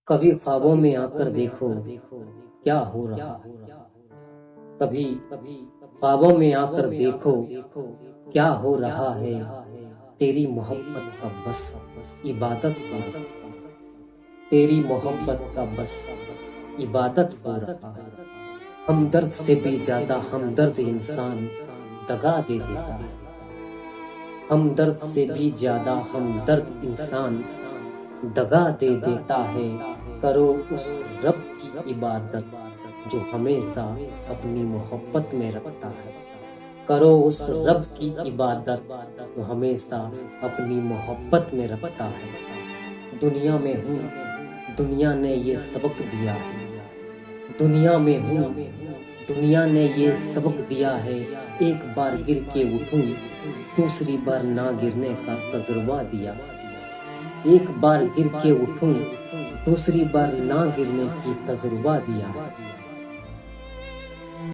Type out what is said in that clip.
کبھی خوابوں میں آ کر دیکھو کیا ہو رہا ہے، کبھی خوابوں میں آ کر دیکھو کیا ہو رہا ہے، تیری محبت کا بس عبادت ہو رہا ہے، تیری محبت کا بس عبادت ہو رہا ہے۔ ہمدرد سے بھی زیادہ ہمدرد انسان دگا دے دیتا ہے، ہمدرد سے بھی زیادہ ہمدرد انسان دگا دے دیتا ہے۔ کرو اس رب کی عبادت جو ہمیشہ اپنی محبت میں رکھتا ہے، کرو اس رب کی عبادت جو ہمیشہ اپنی محبت میں رکھتا ہے۔ دنیا میں ہوں، دنیا نے یہ سبق دیا ہے، دنیا میں ہوں، دنیا نے یہ سبق دیا ہے، ایک بار گر کے اٹھوں دوسری بار نہ گرنے کا تجربہ دیا، ایک بار گر کے اٹھوں دوسری بار نہ گرنے کی تجربہ دیا۔